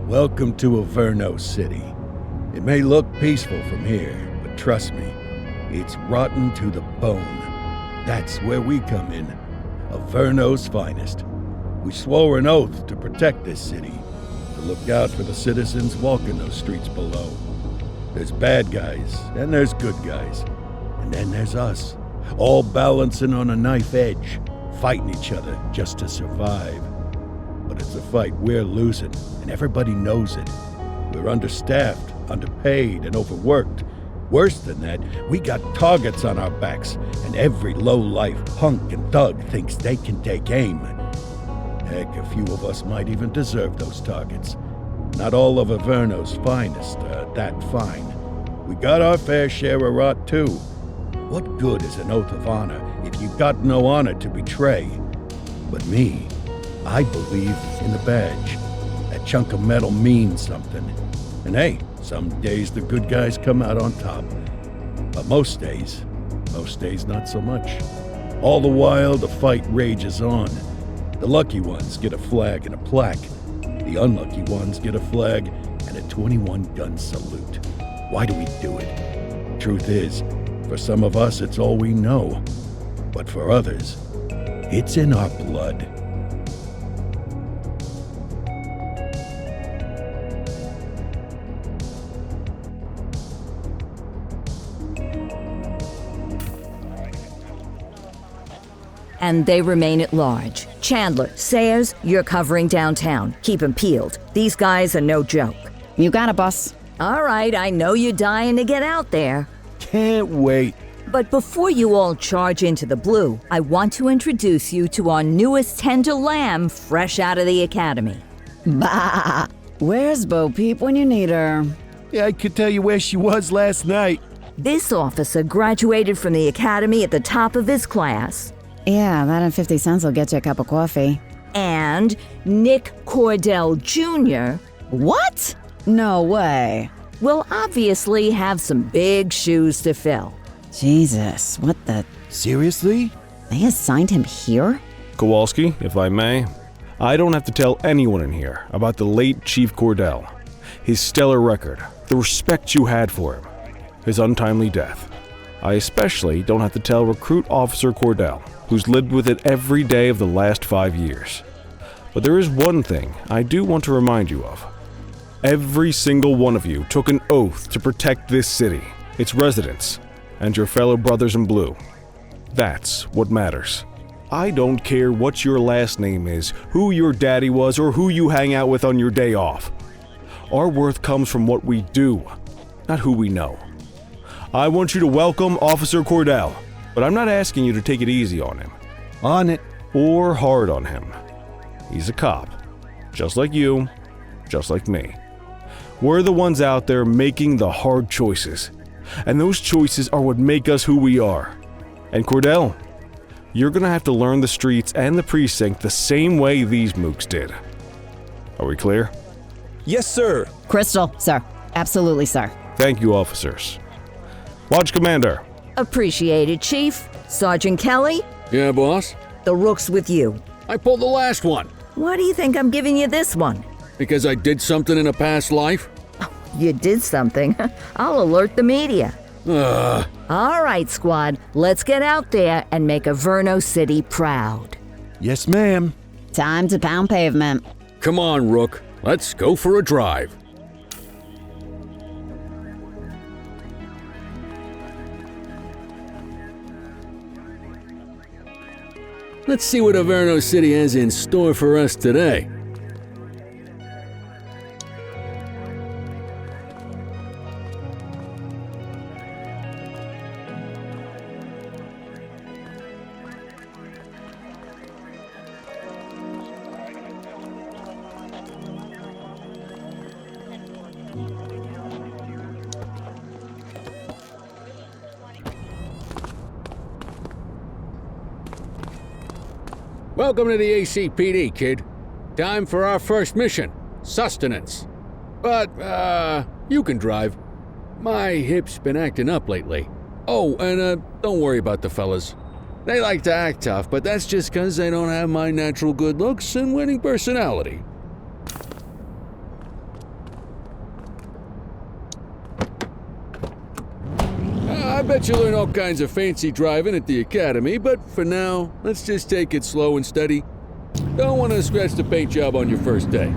Welcome to Averno City. It may look peaceful from here, but trust me, it's rotten to the bone. That's where we come in. Averno's finest. We swore an oath to protect this city, to look out for the citizens walking those streets below. There's bad guys, and there's good guys. And then there's us, all balancing on a knife edge, fighting each other just to survive. But it's a fight we're losing, and everybody knows it. We're understaffed, underpaid, and overworked. Worse than that, we got targets on our backs, and every low-life punk and thug thinks they can take aim. Heck, a few of us might even deserve those targets. Not all of Averno's finest are that fine. We got our fair share of rot, too. What good is an oath of honor if you got no honor to betray? But me, I believe in the badge. That chunk of metal means something. And hey, some days the good guys come out on top. But most days not so much. All the while, the fight rages on. The lucky ones get a flag and a plaque. The unlucky ones get a flag and a 21-gun salute. Why do we do it? Truth is, for some of us, it's all we know. But for others, it's in our blood. And they remain at large. Chandler, Sayers, you're covering downtown. Keep 'em peeled. These guys are no joke. You got it, boss. All right, I know you're dying to get out there. Can't wait. But before you all charge into the blue, I want to introduce you to our newest tender lamb fresh out of the academy. Bah! Where's Bo Peep when you need her? Yeah, I could tell you where she was last night. This officer graduated from the academy at the top of his class. Yeah, that and 50 cents will get you a cup of coffee. And Nick Cordell Jr. What? No way. will obviously have some big shoes to fill. Jesus, what the... Seriously? They assigned him here? Kowalski, if I may, I don't have to tell anyone in here about the late Chief Cordell, his stellar record, the respect you had for him, his untimely death. I especially don't have to tell Recruit Officer Cordell, who's lived with it every day of the last 5 years. But there is one thing I do want to remind you of. Every single one of you took an oath to protect this city, its residents, and your fellow brothers in blue. That's what matters. I don't care what your last name is, who your daddy was, or who you hang out with on your day off. Our worth comes from what we do, not who we know. I want you to welcome Officer Cordell, but I'm not asking you to take it easy on him. On it. Or hard on him. He's a cop, just like you, just like me. We're the ones out there making the hard choices, and those choices are what make us who we are. And Cordell, you're gonna have to learn the streets and the precinct the same way these mooks did. Are we clear? Yes, sir. Crystal, sir. Absolutely, sir. Thank you, officers. Lodge Commander. Appreciated, Chief. Sergeant Kelly, Yeah, boss? the rook's with you. I pulled the last one. Why do you think I'm giving you this one? Because I did something in a past life? You did something. I'll alert the media. All right, squad, let's get out there and make Averno City proud. Yes, ma'am. Time to pound pavement. Come on, Rook. Let's go for a drive. Let's see what Averno City has in store for us today. Welcome to the ACPD, kid. Time for our first mission, sustenance. But, you can drive. My hip's been acting up lately. Oh, and, don't worry about the fellas. They like to act tough, but that's just 'cause they don't have my natural good looks and winning personality. bet you learn all kinds of fancy driving at the academy, but for now, let's just take it slow and steady. Don't want to scratch the paint job on your first day.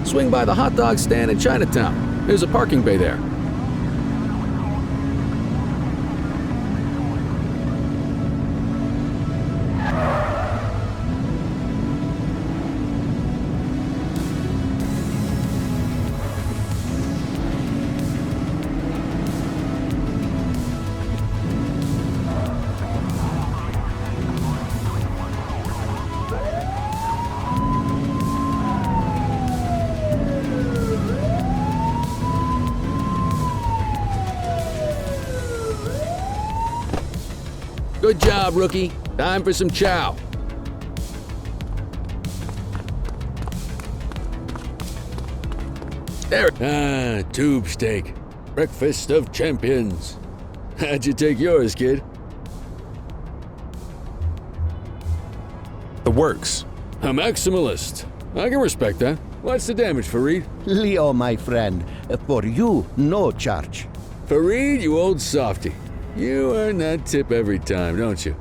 Swing by the hot dog stand in Chinatown. There's a parking bay there. Good job, rookie. Time for some chow. There. Tube steak. Breakfast of champions. How'd you take yours, kid? The works. A maximalist. I can respect that. What's the damage, Fareed? Leo, my friend, for you, no charge. Fareed, you old softy. You earn that tip every time, don't you?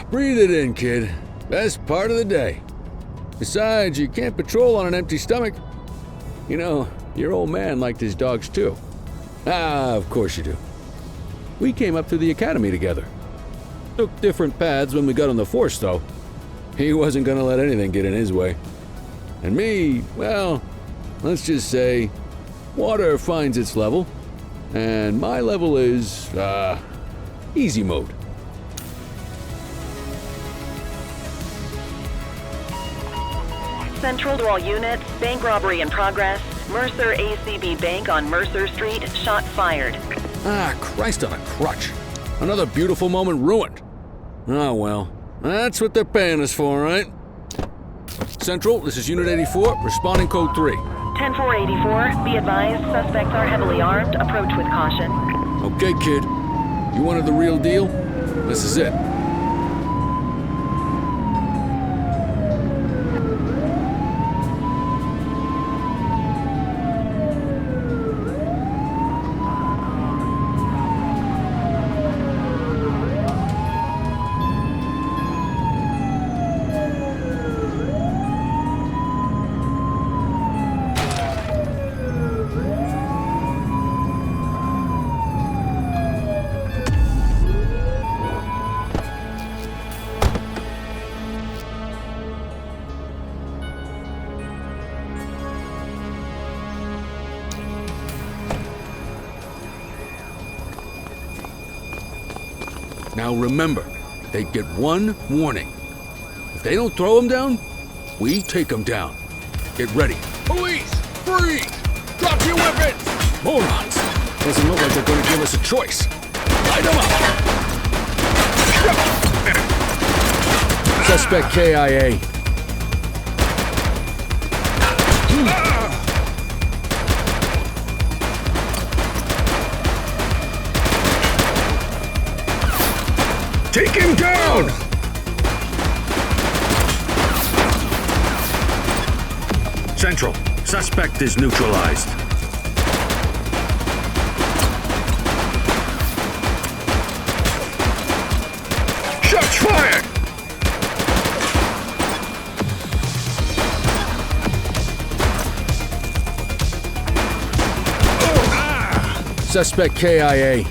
Breathe it in, kid. Best part of the day. Besides, you can't patrol on an empty stomach. You know, your old man liked his dogs too. Of course you do. We came up through the academy together. Took different paths when we got on the force, though. He wasn't gonna let anything get in his way. And me, well, let's just say, water finds its level. And my level is, easy mode. Central to all units, bank robbery in progress. Mercer ACB Bank on Mercer Street, shots fired. Christ on a crutch. Another beautiful moment ruined. Oh well, that's what they're paying us for, right? Central, this is Unit 84, responding code 3. 10-484, be advised, suspects are heavily armed. Approach with caution. Okay, kid. You wanted the real deal? This is it. Now remember, they get one warning. If they don't throw them down, we take them down. Get ready. Police! Freeze! Drop your weapons! Morons! Doesn't look like they're going to give us a choice. Light them up! Suspect KIA. Take him down! Central, suspect is neutralized. Shots fired! Suspect KIA.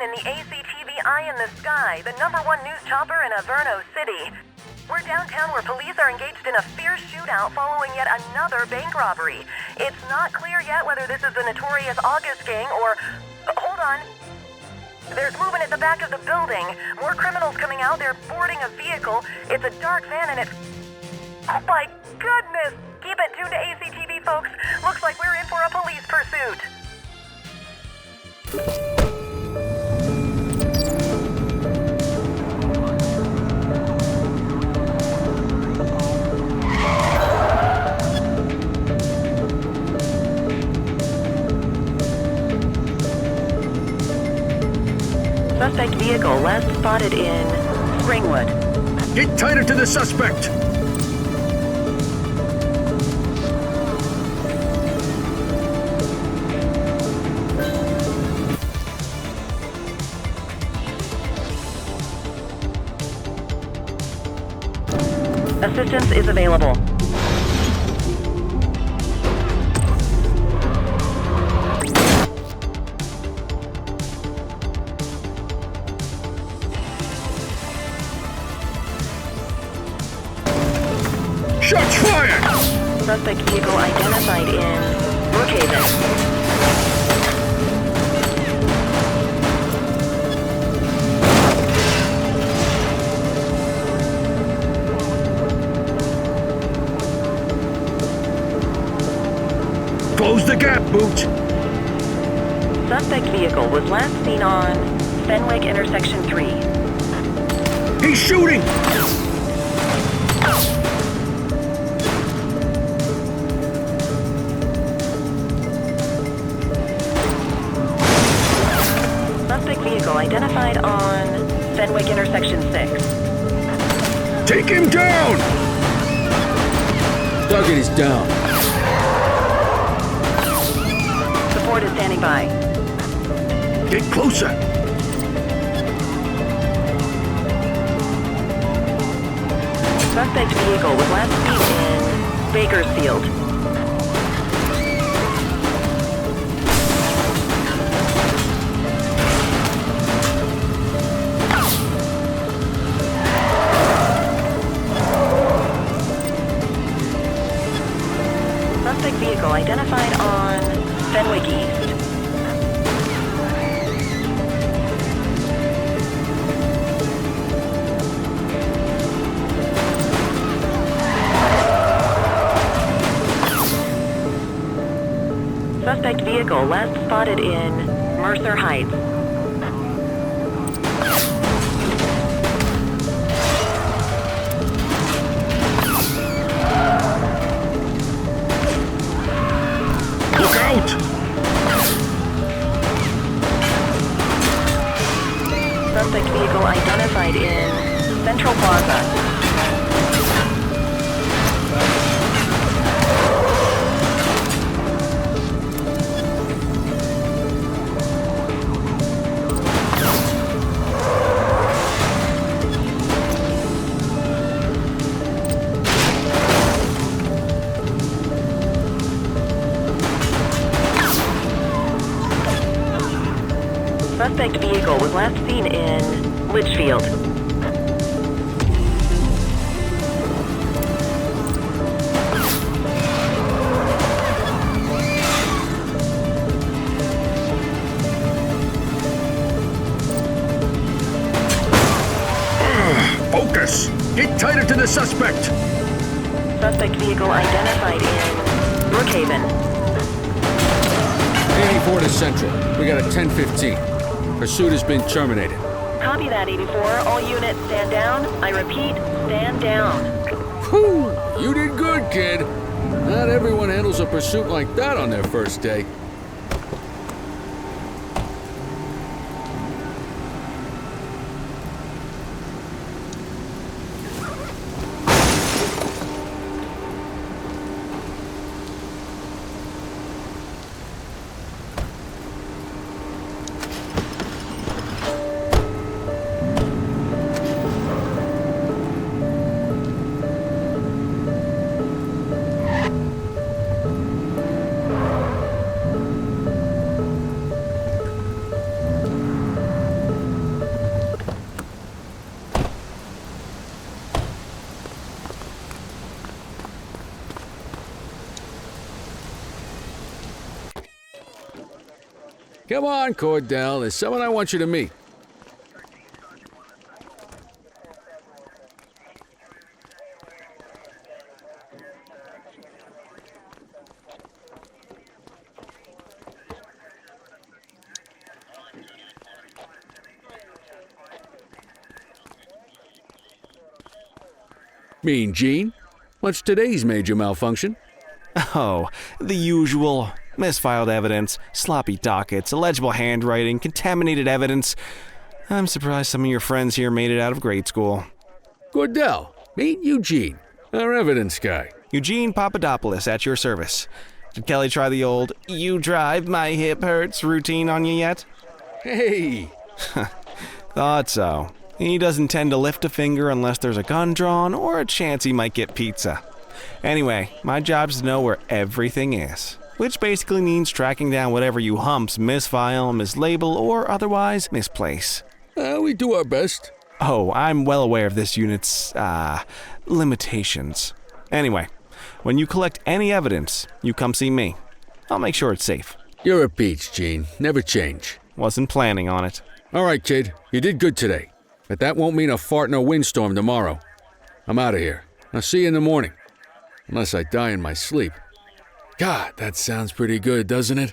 In the ACTV Eye in the Sky, the #1 news chopper in Averno City. We're downtown where police are engaged in a fierce shootout following yet another bank robbery. It's not clear yet whether this is the notorious August gang or... Hold on. There's movement at the back of the building. More criminals coming out. They're boarding a vehicle. It's a dark van and it's... Oh my goodness! Keep it tuned to ACTV, folks. Looks like we're in for a police pursuit. Suspect vehicle last spotted in Ringwood. Get tighter to the suspect! Assistance is available. Shots fired! Suspect vehicle identified in Brookhaven. Close the gap, Boot! Suspect vehicle was last seen on Fenwick Intersection 3. He's shooting! Suspect vehicle identified on Fenwick Intersection 6. Take him down! Target is down. Support is standing by. Get closer! Suspect vehicle was last seen in Bakersfield. Suspect vehicle identified on Fenwick East. Suspect vehicle last spotted in Mercer Heights. Look out! Suspect vehicle identified in Central Plaza. Suspect vehicle was last seen in Litchfield. Focus! Get tighter to the suspect! Suspect vehicle identified in Brookhaven. 84 to Central. We got a 10:15. Pursuit has been terminated. Copy that, 84. All units stand down. I repeat, stand down. Whew! You did good, kid. Not everyone handles a pursuit like that on their first day. Come on, Cordell. There's someone I want you to meet. Mean Gene? What's today's major malfunction? Oh, the usual. Misfiled evidence, sloppy dockets, illegible handwriting, contaminated evidence. I'm surprised some of your friends here made it out of grade school. Cordell, meet Eugene, our evidence guy. Eugene Papadopoulos at your service. Did Kelly try the old "you drive, my hip hurts" routine on you yet? Hey! Thought so. He doesn't tend to lift a finger unless there's a gun drawn or a chance he might get pizza. Anyway, my job's to know where everything is, which basically means tracking down whatever you humps misfile, mislabel, or otherwise misplace. We do our best. Oh, I'm well aware of this unit's, limitations. Anyway, when you collect any evidence, you come see me. I'll make sure it's safe. You're a peach, Gene. Never change. Wasn't planning on it. All right, kid. You did good today. But that won't mean a fart in a windstorm tomorrow. I'm out of here. I'll see you in the morning. Unless I die in my sleep. God, that sounds pretty good, doesn't it?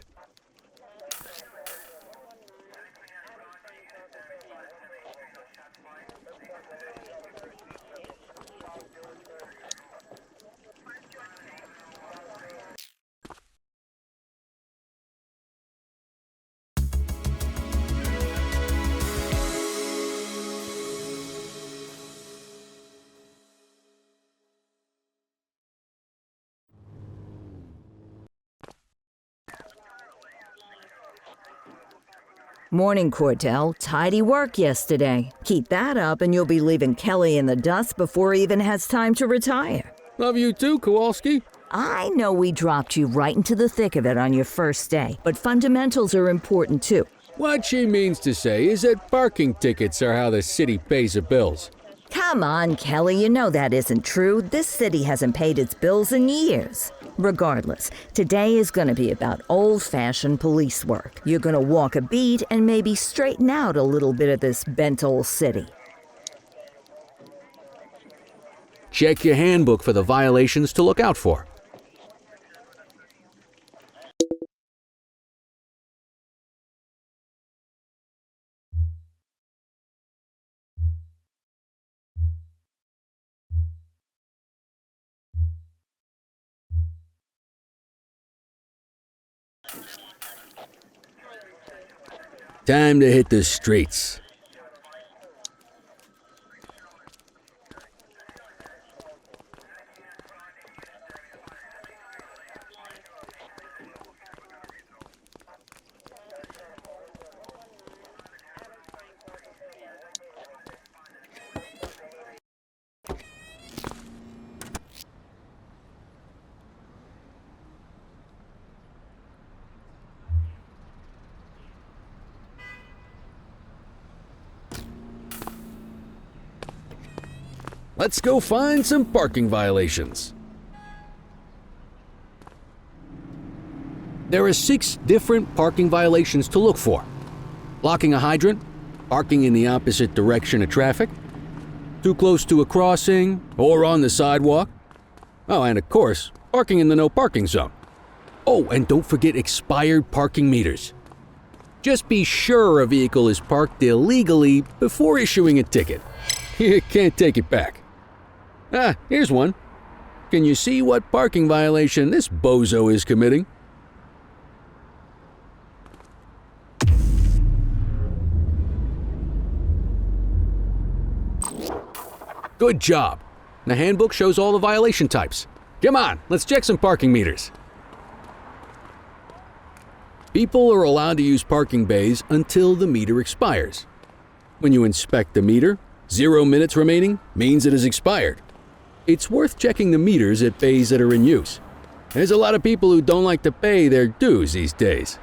Morning, Cordell. Tidy work yesterday. Keep that up and you'll be leaving Kelly in the dust before he even has time to retire. Love you too, Kowalski. I know we dropped you right into the thick of it on your first day, but fundamentals are important too. What she means to say is that parking tickets are how the city pays the bills. Come on, Kelly, you know that isn't true. This city hasn't paid its bills in years. Regardless, today is going to be about old-fashioned police work. You're going to walk a beat and maybe straighten out a little bit of this bent old city. Check your handbook for the violations to look out for. Time to hit the streets. Let's go find some parking violations. There are 6 different parking violations to look for. Blocking a hydrant, parking in the opposite direction of traffic, too close to a crossing or on the sidewalk. Oh, and of course, parking in the no parking zone. Oh, and don't forget expired parking meters. Just be sure a vehicle is parked illegally before issuing a ticket. You can't take it back. Ah, here's one. Can you see what parking violation this bozo is committing? Good job. The handbook shows all the violation types. Come on, let's check some parking meters. People are allowed to use parking bays until the meter expires. When you inspect the meter, 0 minutes remaining means it has expired. It's worth checking the meters at bays that are in use. There's a lot of people who don't like to pay their dues these days.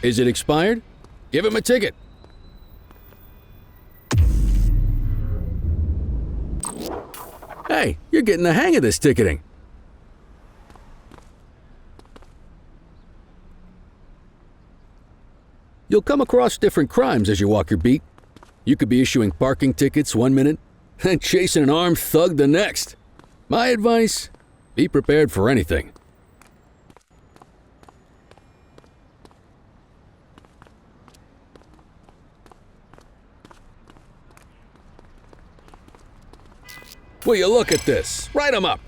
Is it expired? Give him a ticket. Hey, you're getting the hang of this ticketing. You'll come across different crimes as you walk your beat. You could be issuing parking tickets 1 minute and chasing an armed thug the next. My advice, be prepared for anything. Will you look at this? Write 'em up.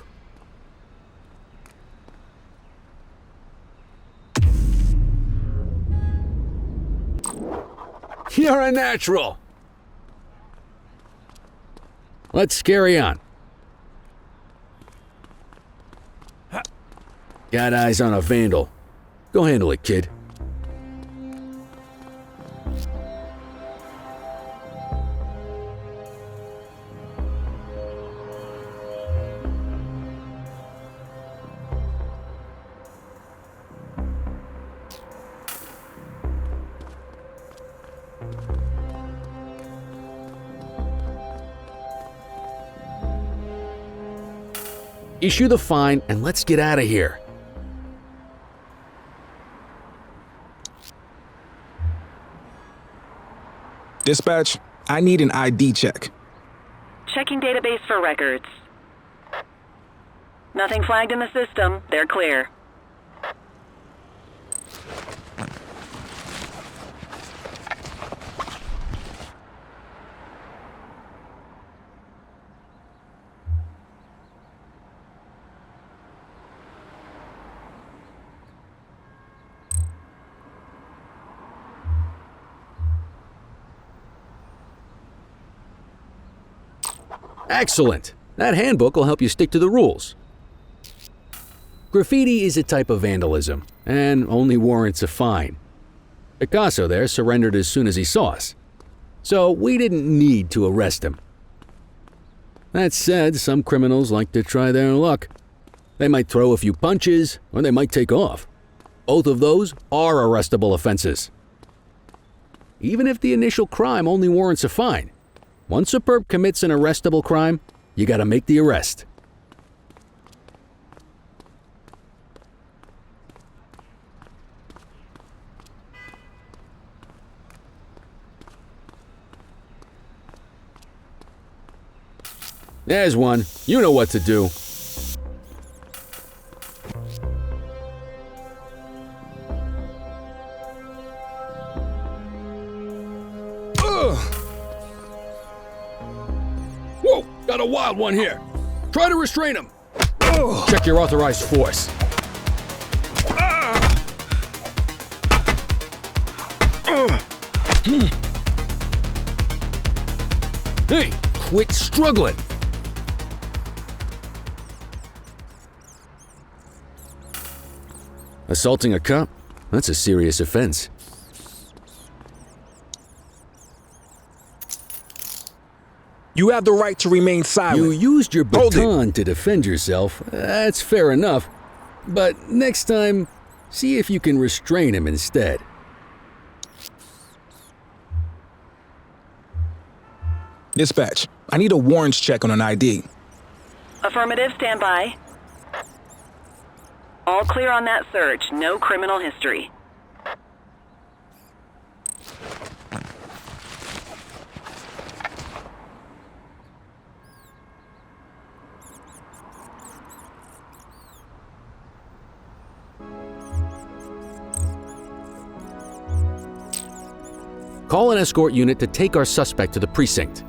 You're a natural. Let's carry on. Got eyes on a vandal. Go handle it, kid. Issue the fine and let's get out of here. Dispatch, I need an ID check. Checking database for records. Nothing flagged in the system. They're clear. Excellent. That handbook will help you stick to the rules. Graffiti is a type of vandalism, and only warrants a fine. Picasso there surrendered as soon as he saw us, so we didn't need to arrest him. That said, some criminals like to try their luck. They might throw a few punches, or they might take off. Both of those are arrestable offenses. Even if the initial crime only warrants a fine, once a perp commits an arrestable crime, you gotta make the arrest. There's one. You know what to do. Whoa! Got a wild one here. Try to restrain him. Check your authorized force. Hey, quit struggling. Assaulting a cop? That's a serious offense. You have the right to remain silent. You used your Hold it. baton to defend yourself. That's fair enough. But next time, see if you can restrain him instead. Dispatch, I need a warrants check on an ID. Affirmative, stand by. All clear on that search. No criminal history. Call an escort unit to take our suspect to the precinct.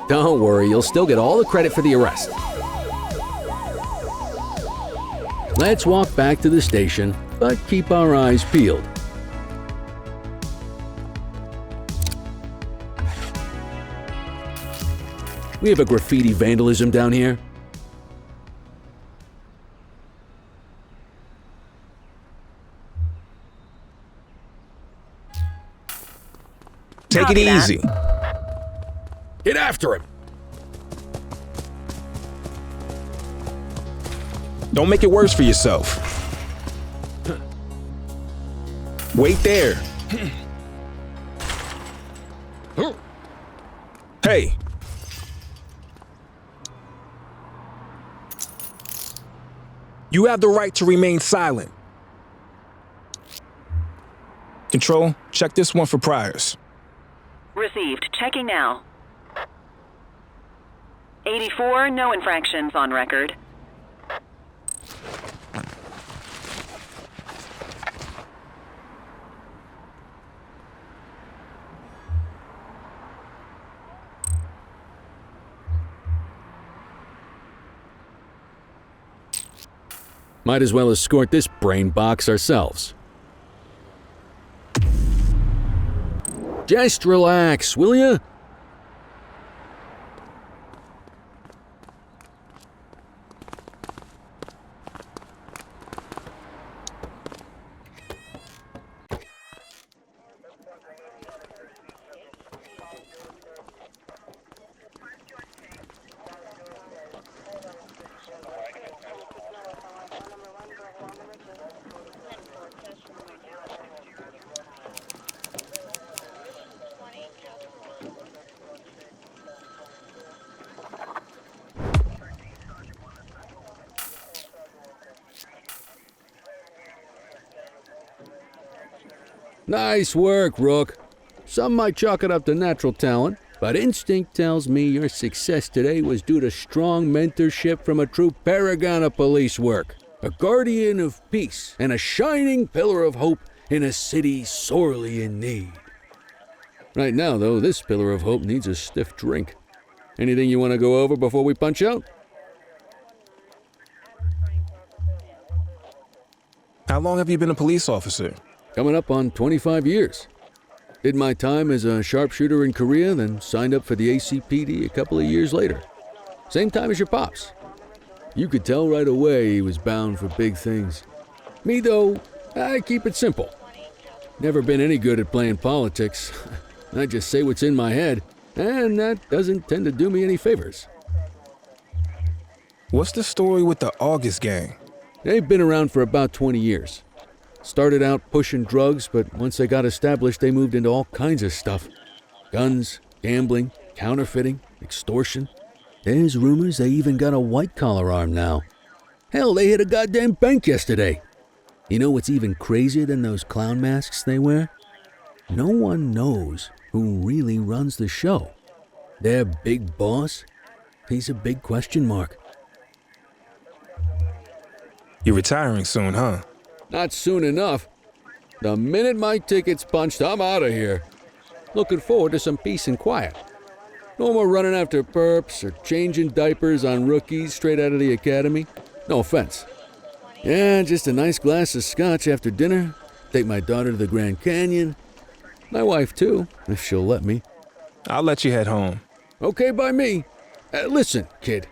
Don't worry, you'll still get all the credit for the arrest. Let's walk back to the station, but keep our eyes peeled. We have a graffiti vandalism down here. Take Copy it that. easy. Get after him! Don't make it worse for yourself. Wait there. Hey. You have the right to remain silent. Control, check this one for priors. Received. Checking now. 84, no infractions on record. Might as well escort this brain box ourselves. Just relax, will ya? Nice work, Rook. Some might chalk it up to natural talent, but instinct tells me your success today was due to strong mentorship from a true paragon of police work, a guardian of peace, and a shining pillar of hope in a city sorely in need. Right now, though, this pillar of hope needs a stiff drink. Anything you want to go over before we punch out? How long have you been a police officer? Coming up on 25 years. Did my time as a sharpshooter in Korea, then signed up for the ACPD a couple of years later. Same time as your pops. You could tell right away he was bound for big things. Me, though, I keep it simple. Never been any good at playing politics. I just say what's in my head, and that doesn't tend to do me any favors. What's the story with the August gang? They've been around for about 20 years. Started out pushing drugs, but once they got established, they moved into all kinds of stuff. Guns, gambling, counterfeiting, extortion. There's rumors they even got a white-collar arm now. Hell, they hit a goddamn bank yesterday. You know what's even crazier than those clown masks they wear? No one knows who really runs the show. Their big boss? He's a big question mark. You're retiring soon, huh? Not soon enough. The minute my ticket's punched, I'm out of here. Looking forward to some peace and quiet. No more running after perps or changing diapers on rookies straight out of the academy. No offense. Yeah, just a nice glass of scotch after dinner. Take my daughter to the Grand Canyon. My wife, too, if she'll let me. I'll let you head home. Okay by me. Listen, kid.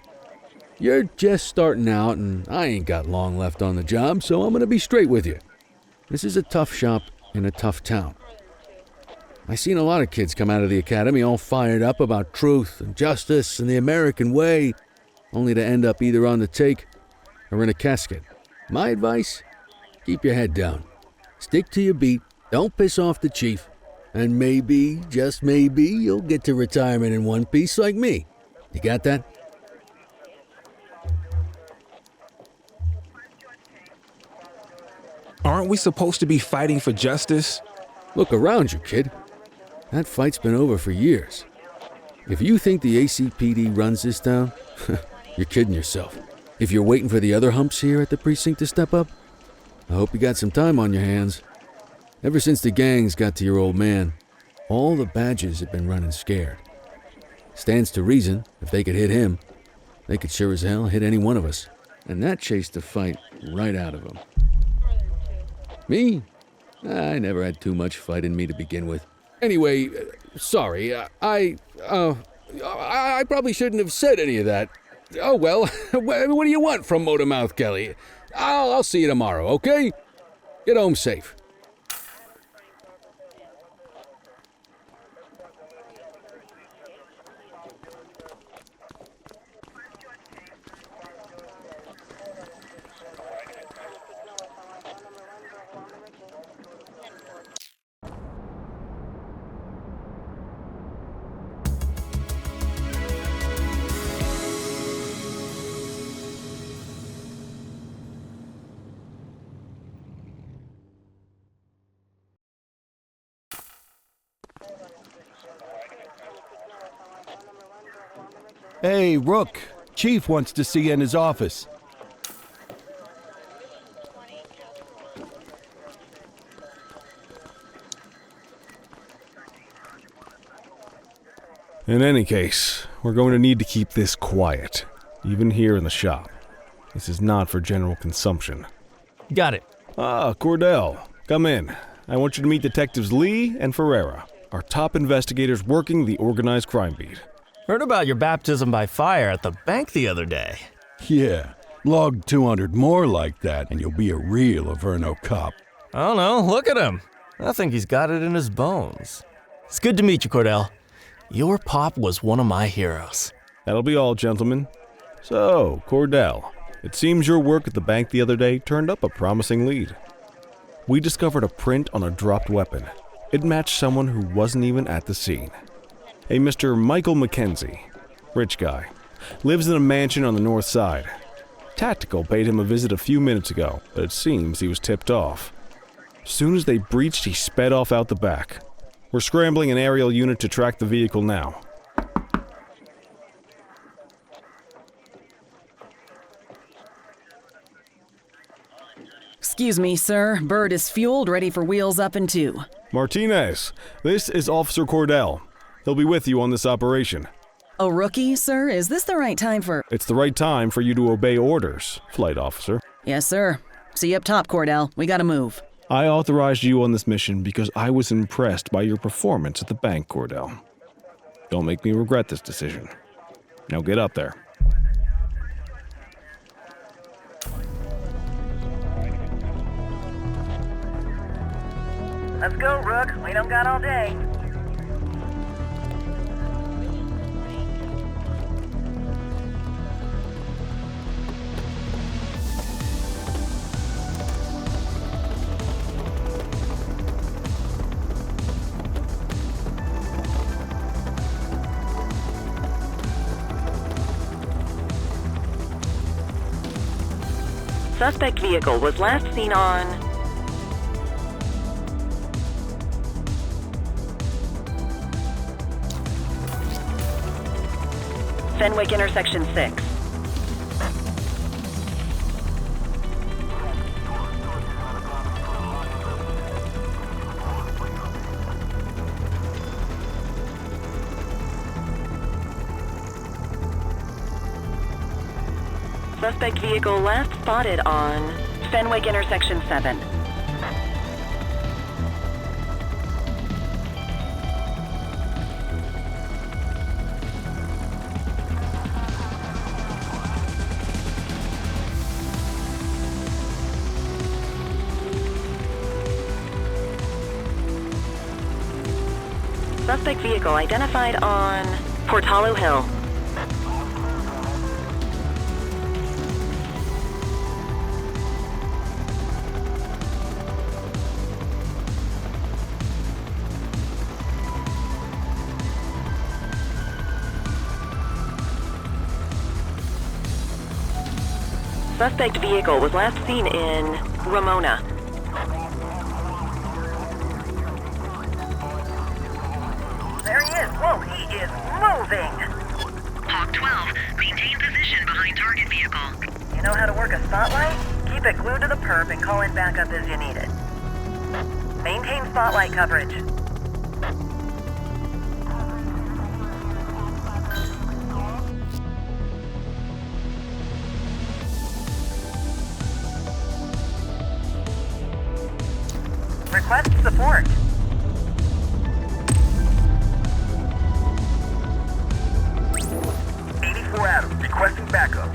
You're just starting out, and I ain't got long left on the job, so I'm gonna be straight with you. This is a tough shop in a tough town. I seen a lot of kids come out of the academy all fired up about truth and justice and the American way, only to end up either on the take or in a casket. My advice? Keep your head down. Stick to your beat, don't piss off the chief, and maybe, just maybe, you'll get to retirement in one piece like me. You got that? Aren't we supposed to be fighting for justice? Look around you, kid. That fight's been over for years. If you think the ACPD runs this town, you're kidding yourself. If you're waiting for the other humps here at the precinct to step up, I hope you got some time on your hands. Ever since the gangs got to your old man, all the badges have been running scared. Stands to reason, if they could hit him, they could sure as hell hit any one of us. And that chased the fight right out of them. Me? I never had too much fight in me to begin with. Anyway, sorry, I probably shouldn't have said any of that. Oh well, what do you want from Motormouth Kelly? I'll see you tomorrow, okay? Get home safe. Hey, Rook. Chief wants to see you in his office. In any case, we're going to need to keep this quiet, even here in the shop. This is not for general consumption. Got it. Ah, Cordell, come in. I want you to meet Detectives Lee and Ferreira, our top investigators working the organized crime beat. Heard about your baptism by fire at the bank the other day. Yeah, log 200 more like that and you'll be a real Averno cop. I don't know, look at him. I think he's got it in his bones. It's good to meet you, Cordell. Your pop was one of my heroes. That'll be all, gentlemen. So, Cordell, it seems your work at the bank the other day turned up a promising lead. We discovered a print on a dropped weapon. It matched someone who wasn't even at the scene. A Mr. Michael McKenzie, rich guy, lives in a mansion on the north side. Tactical paid him a visit a few minutes ago, but it seems he was tipped off. As soon as they breached, he sped off out the back. We're scrambling an aerial unit to track the vehicle now. Excuse me, sir. Bird is fueled, ready for wheels up in 2. Martinez, this is Officer Cordell. He'll be with you on this operation. A rookie, sir? Is this the right time for... It's the right time for you to obey orders, Flight Officer. Yes, sir. See you up top, Cordell. We gotta move. I authorized you on this mission because I was impressed by your performance at the bank, Cordell. Don't make me regret this decision. Now get up there. Let's go, Rook. We don't got all day. Suspect vehicle was last seen on Fenwick intersection 6. Suspect vehicle last spotted on Fenwick intersection 7. Suspect vehicle identified on Portalo Hill. Suspect vehicle was last seen in Ramona. There he is. Whoa, he is moving. Hawk 12, maintain position behind target vehicle. You know how to work a spotlight? Keep it glued to the perp and call in backup as you need it. Maintain spotlight coverage. Request support. Adam, requesting backup.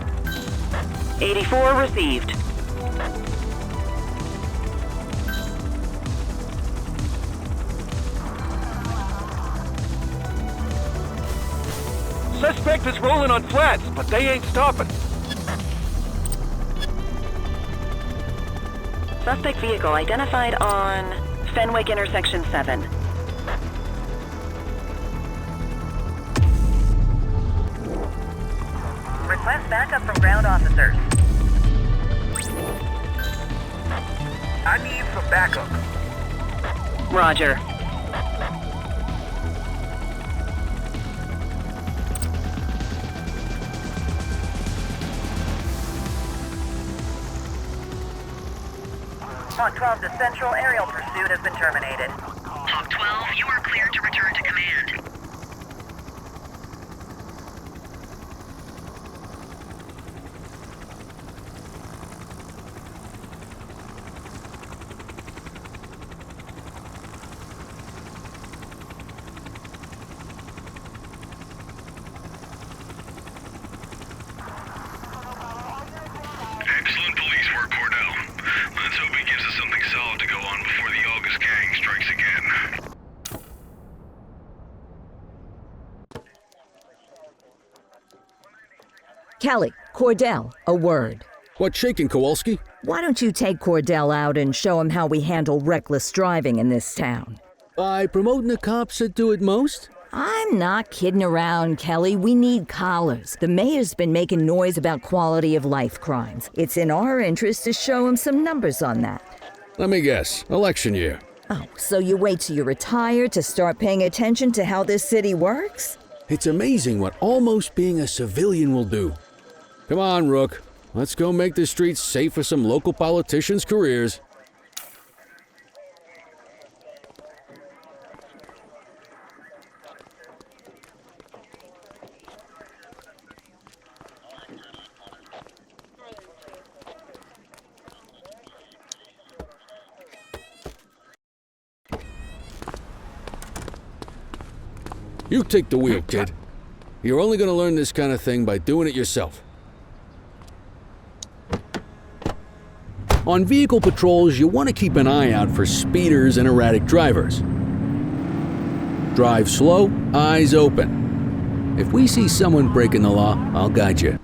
84 received. Suspect is rolling on flats, but they ain't stopping. Suspect vehicle identified on Fenwick intersection 7. Request backup from ground officers. I need some backup. Roger. Hawk 12 to Central. Aerial pursuit has been terminated. Hawk 12, you are cleared to return to command. Excellent police work, Cordell. Let's hope it gives us something solid to go on before the August gang strikes again. Kelly, Cordell, a word. What's shaking, Kowalski? Why don't you take Cordell out and show him how we handle reckless driving in this town? By promoting the cops that do it most? I'm not kidding around, Kelly. We need collars. The mayor's been making noise about quality of life crimes. It's in our interest to show him some numbers on that. Let me guess. Election year. Oh, so you wait till you retire to start paying attention to how this city works? It's amazing what almost being a civilian will do. Come on, Rook. Let's go make the streets safe for some local politicians' careers. You take the wheel, kid. You're only going to learn this kind of thing by doing it yourself. On vehicle patrols, you want to keep an eye out for speeders and erratic drivers. Drive slow, eyes open. If we see someone breaking the law, I'll guide you.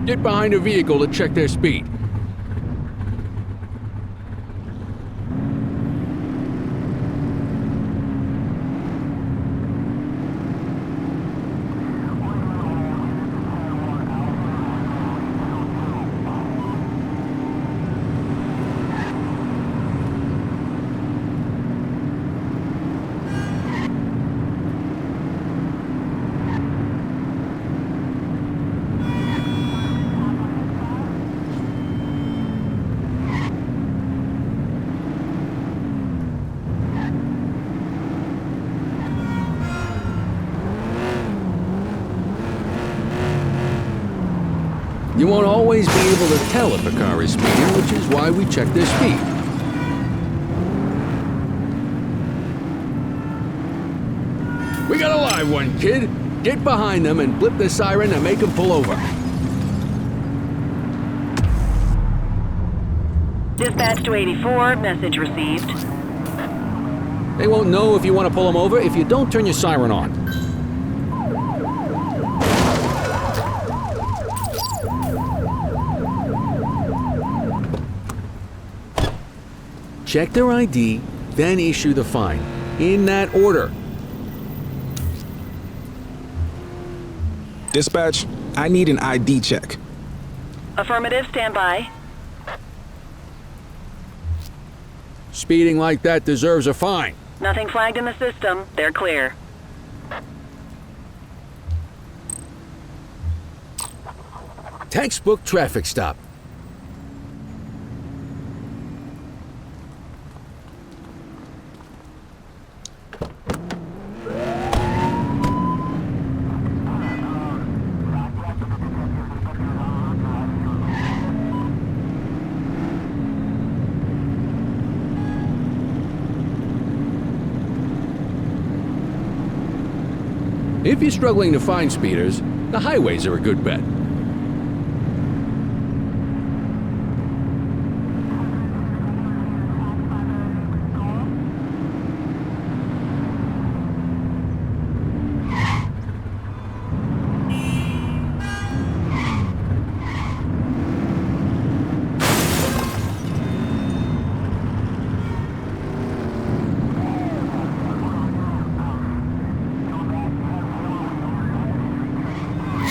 Get behind a vehicle to check their speed. You won't always be able to tell if a car is speeding, which is why we check their speed. We got a live one, kid. Get behind them and blip the siren and make them pull over. Dispatch to 84, message received. They won't know if you want to pull them over if you don't turn your siren on. Check their ID, then issue the fine. In that order. Dispatch, I need an ID check. Affirmative, stand by. Speeding like that deserves a fine. Nothing flagged in the system. They're clear. Textbook traffic stop. If you're struggling to find speeders, the highways are a good bet.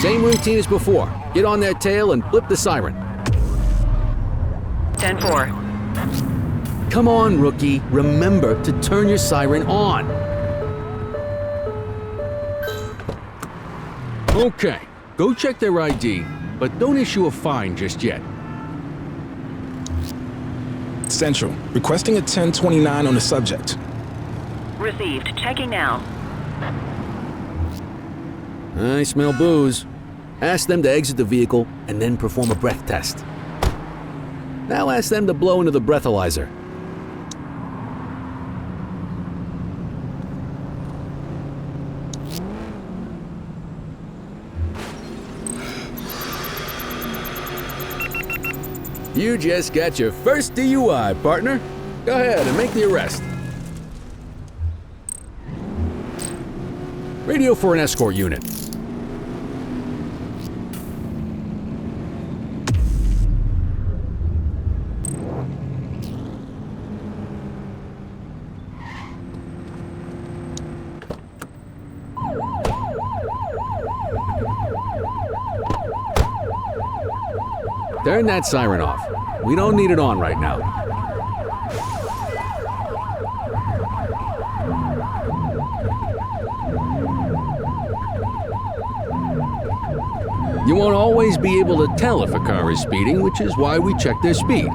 Same routine as before. Get on their tail and blip the siren. 10-4. Come on, rookie. Remember to turn your siren on. Okay, go check their ID, but don't issue a fine just yet. Central, requesting a 1029 on the subject. Received. Checking now. I smell booze. Ask them to exit the vehicle and then perform a breath test. Now ask them to blow into the breathalyzer. You just got your first DUI, partner. Go ahead and make the arrest. Radio for an escort unit. Turn that siren off. We don't need it on right now. You won't always be able to tell if a car is speeding, which is why we check their speed.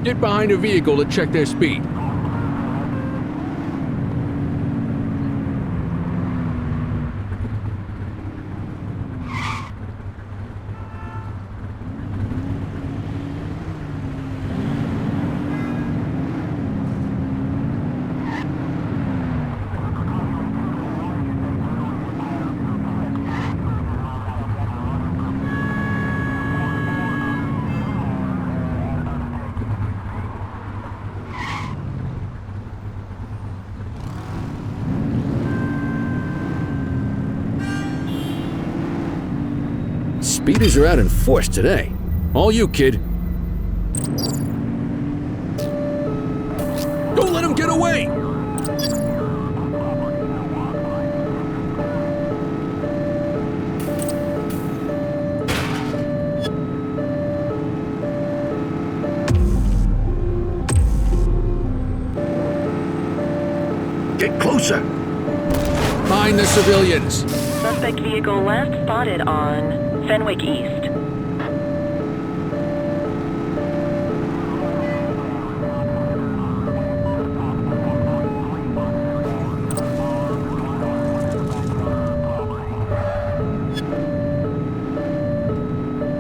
Get behind a vehicle to check their speed. Speeders are out in force today. All you, kid. Don't let him get away! Get closer! Find the civilians! Suspect vehicle last spotted on Fenwick East.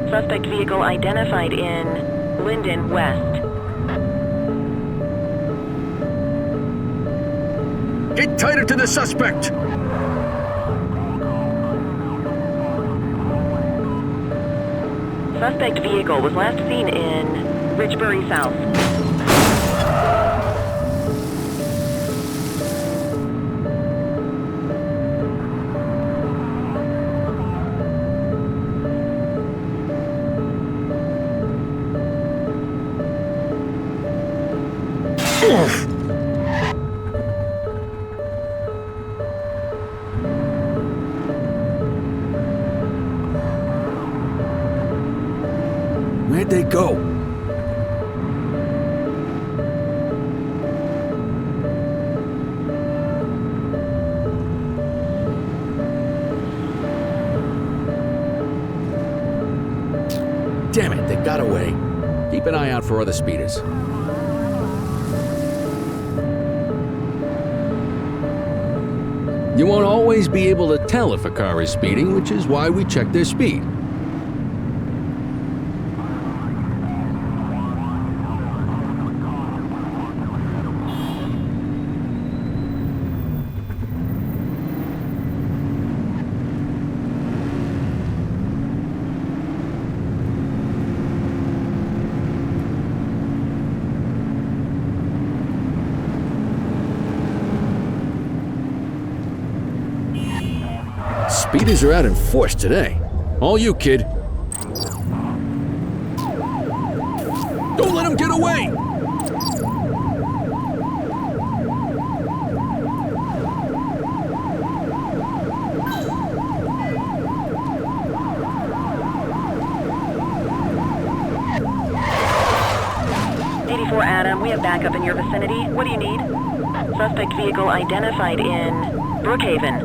Suspect vehicle identified in Linden West. Get tighter to the suspect! Suspect vehicle was last seen in Richbury South. Where'd they go? Damn it, they got away. Keep an eye out for other speeders. You won't always be able to tell if a car is speeding, which is why we check their speed. Speeders are out in force today. All you, kid. Don't let him get away! Adam, we have backup in your vicinity. What do you need? Suspect vehicle identified in Brookhaven.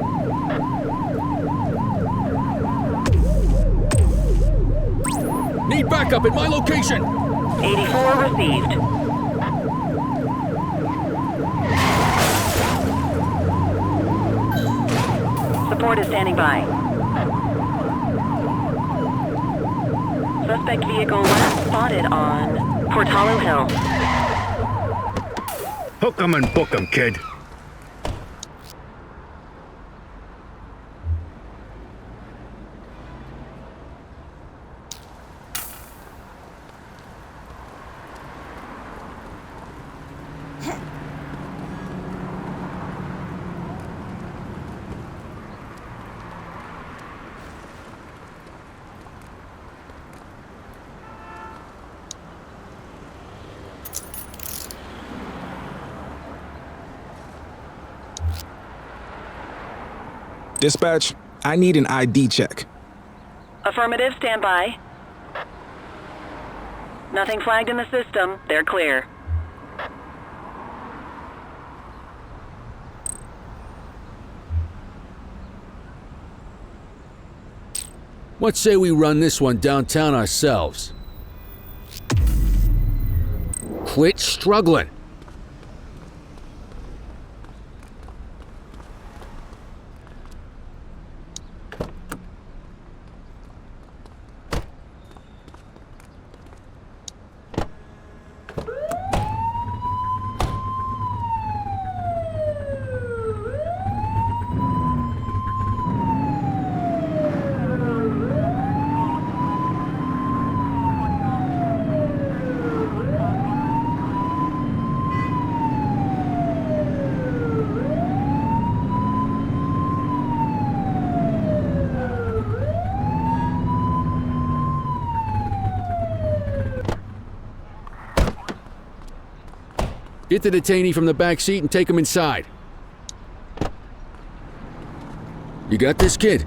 Need backup at my location! 84 received. Support is standing by. Suspect vehicle last spotted on Portalo Hill. Hook 'em and book 'em, kid. Dispatch, I need an ID check. Affirmative, stand by. Nothing flagged in the system. They're clear. What say we run this one downtown ourselves? Quit struggling. Get the detainee from the back seat and take him inside. You got this, kid?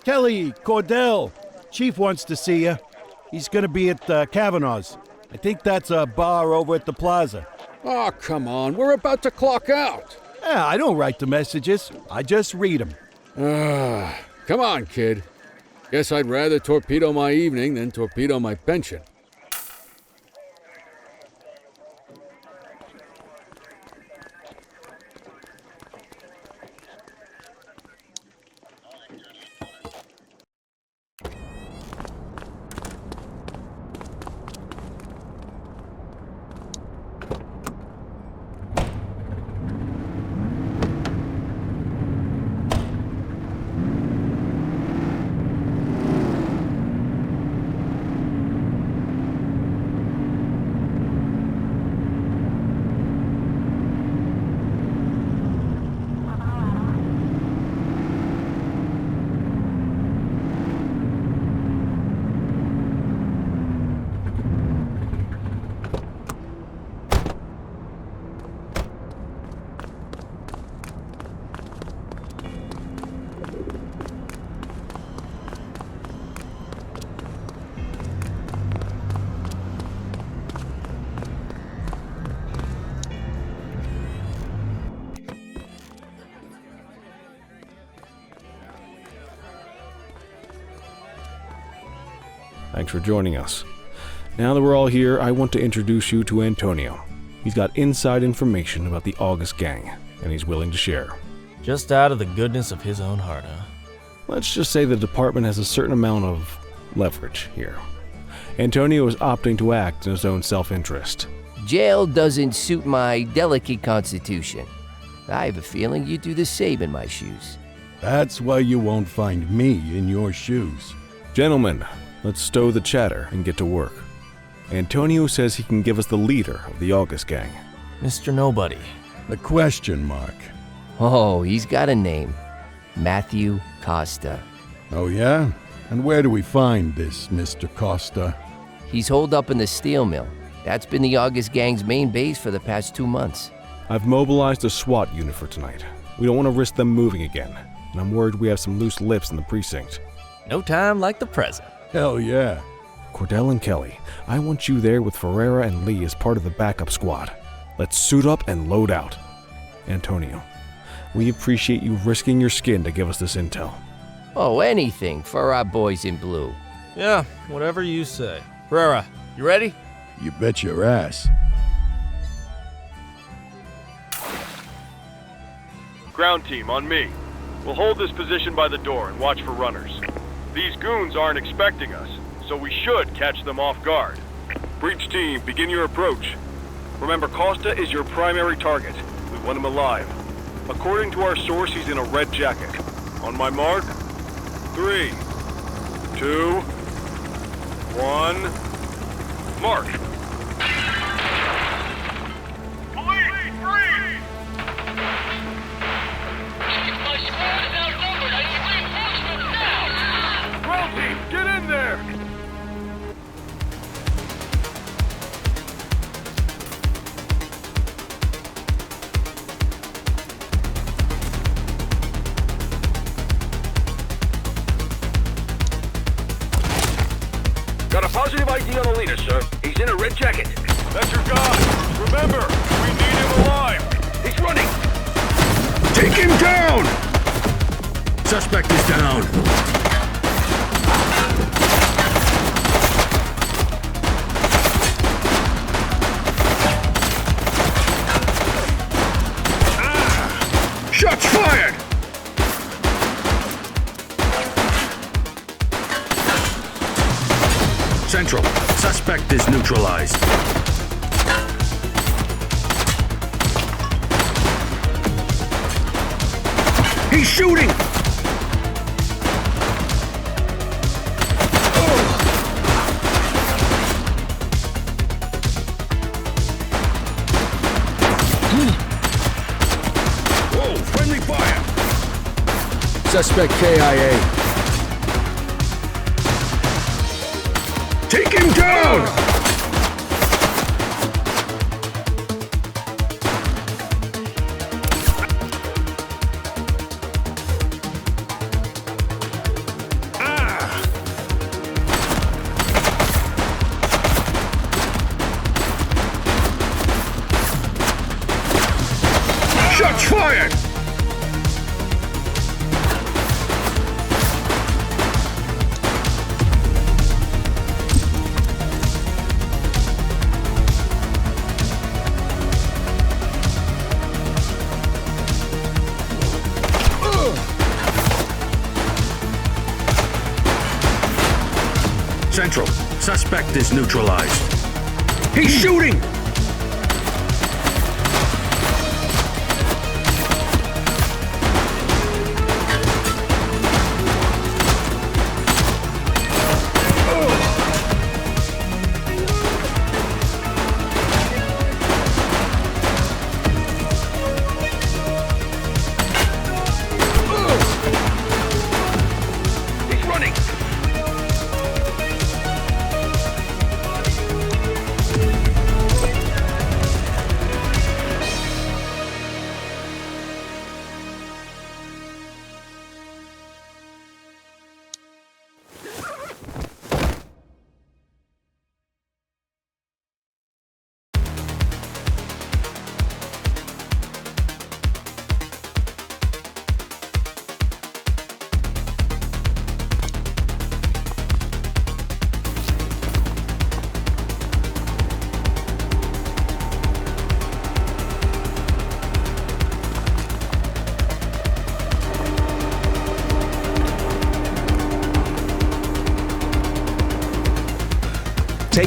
Kelly, Cordell, Chief wants to see you. He's gonna be at Kavanaugh's. I think that's a bar over at the plaza. Oh, come on. We're about to clock out. Yeah, I don't write the messages. I just read them. Come on, kid. Guess I'd rather torpedo my evening than torpedo my pension. Thanks for joining us. Now that we're all here, I want to introduce you to Antonio. He's got inside information about the August gang, and he's willing to share. Just out of the goodness of his own heart, huh? Let's just say the department has a certain amount of leverage here. Antonio is opting to act in his own self-interest. Jail doesn't suit my delicate constitution. I have a feeling you'd do the same in my shoes. That's why you won't find me in your shoes. Gentlemen, let's stow the chatter and get to work. Antonio says he can give us the leader of the August gang. Mr. Nobody. The question mark. Oh, he's got a name. Matthew Costa. Oh yeah? And where do we find this Mr. Costa? He's holed up in the steel mill. That's been the August gang's main base for the past 2 months. I've mobilized a SWAT unit for tonight. We don't want to risk them moving again, and I'm worried we have some loose lips in the precinct. No time like the present. Hell yeah. Cordell and Kelly, I want you there with Ferreira and Lee as part of the backup squad. Let's suit up and load out. Antonio, we appreciate you risking your skin to give us this intel. Oh, anything for our boys in blue. Yeah, whatever you say. Ferreira, you ready? You bet your ass. Ground team, on me. We'll hold this position by the door and watch for runners. These goons aren't expecting us, so we should catch them off guard. Breach team, begin your approach. Remember, Costa is your primary target. We want him alive. According to our source, he's in a red jacket. On my mark, 3, 2, 1, mark! Police, freeze! My squad is outnumbered. I need reinforcements now! Ground team, get in there! Got a positive ID on the leader, sir. He's in a red jacket. That's your guy. Remember, we need him alive. He's running. Take him down! Suspect is down. Shots fired! Central, suspect is neutralized. He's shooting! Whoa, friendly fire! Suspect KIA. Take him down! Shots fired! Central, suspect is neutralized. He's shooting! He's running.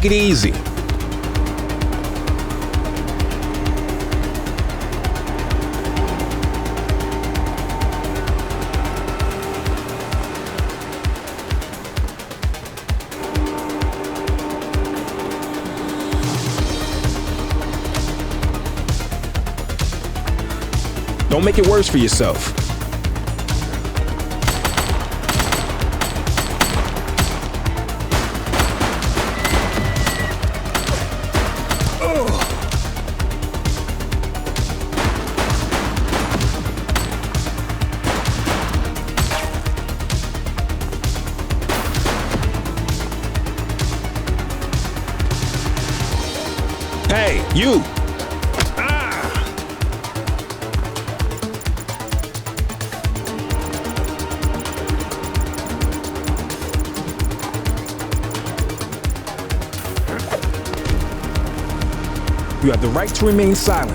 Take it easy. Don't make it worse for yourself. Hey, you! You have the right to remain silent.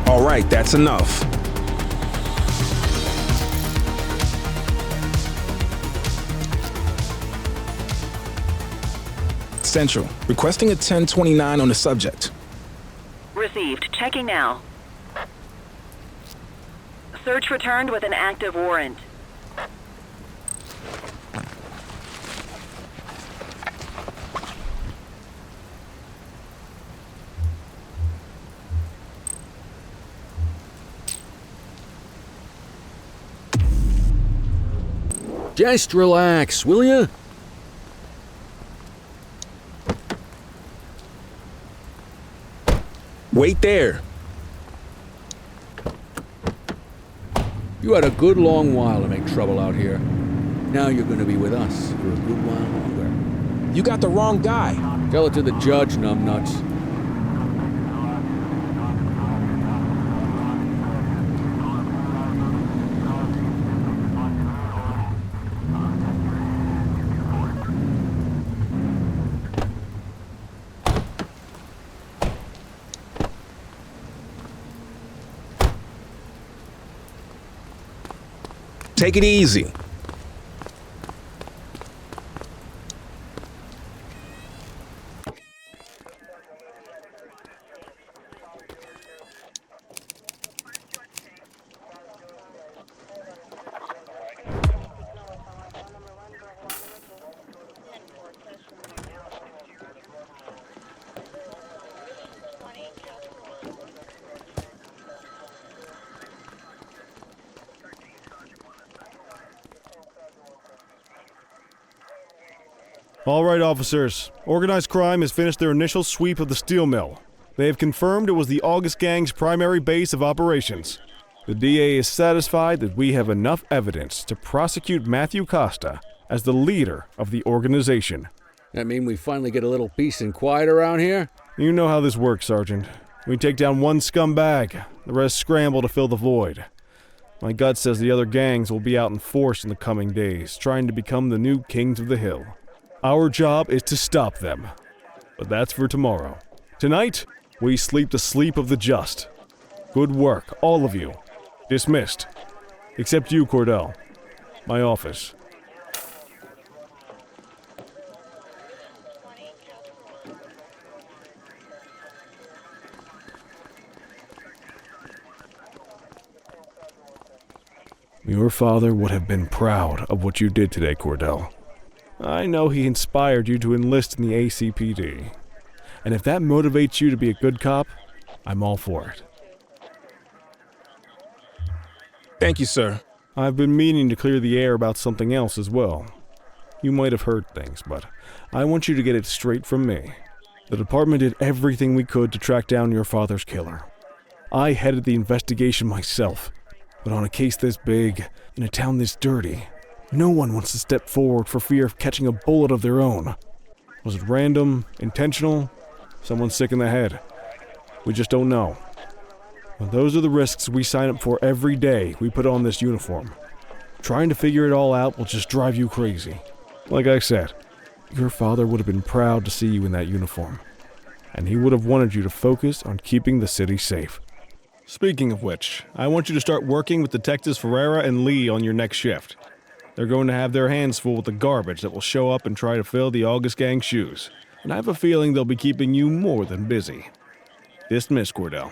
All right, that's enough. Central, requesting a 1029 on the subject. Received. Checking now. Search returned with an active warrant. Just relax, will ya? Wait there. You had a good long while to make trouble out here. Now you're gonna be with us for a good while longer. You got the wrong guy. Tell it to the judge, numbnuts. Take it easy. All right, officers. Organized crime has finished their initial sweep of the steel mill. They have confirmed it was the August Gang's primary base of operations. The DA is satisfied that we have enough evidence to prosecute Matthew Costa as the leader of the organization. That mean we finally get a little peace and quiet around here? You know how this works, Sergeant. We take down one scumbag, the rest scramble to fill the void. My gut says the other gangs will be out in force in the coming days, trying to become the new kings of the hill. Our job is to stop them. But that's for tomorrow. Tonight, we sleep the sleep of the just. Good work, all of you. Dismissed. Except you, Cordell. My office. Your father would have been proud of what you did today, Cordell. I know he inspired you to enlist in the ACPD. And if that motivates you to be a good cop, I'm all for it. Thank you, sir. I've been meaning to clear the air about something else as well. You might have heard things, but I want you to get it straight from me. The department did everything we could to track down your father's killer. I headed the investigation myself, but on a case this big, in a town this dirty, no one wants to step forward for fear of catching a bullet of their own. Was it random, intentional, someone sick in the head? We just don't know. But those are the risks we sign up for every day we put on this uniform. Trying to figure it all out will just drive you crazy. Like I said, your father would have been proud to see you in that uniform. And he would have wanted you to focus on keeping the city safe. Speaking of which, I want you to start working with Detectives Ferreira and Lee on your next shift. They're going to have their hands full with the garbage that will show up and try to fill the August Gang's shoes. and I have a feeling they'll be keeping you more than busy. Dismiss, Cordell.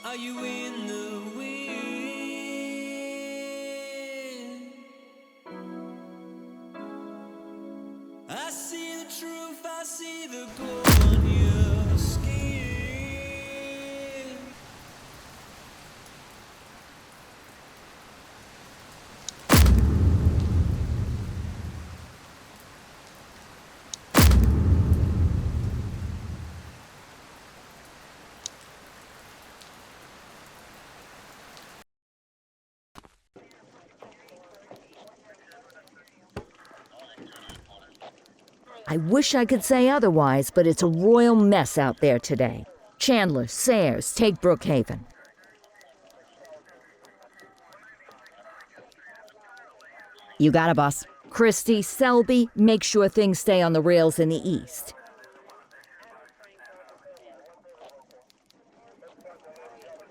Are you in the wind? I see the truth, I see the gold on your skin. I wish I could say otherwise, but it's a royal mess out there today. Chandler, Sayers, take Brookhaven. You got it, boss. Christie, Selby, make sure things stay on the rails in the east.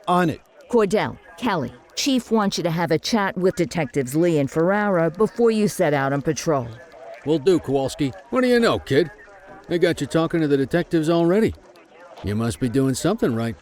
On it. Cordell, Kelly, Chief wants you to have a chat with Detectives Lee and Ferrara before you set out on patrol. Will do, Kowalski. What do you know, kid? They got you talking to the detectives already. You must be doing something right.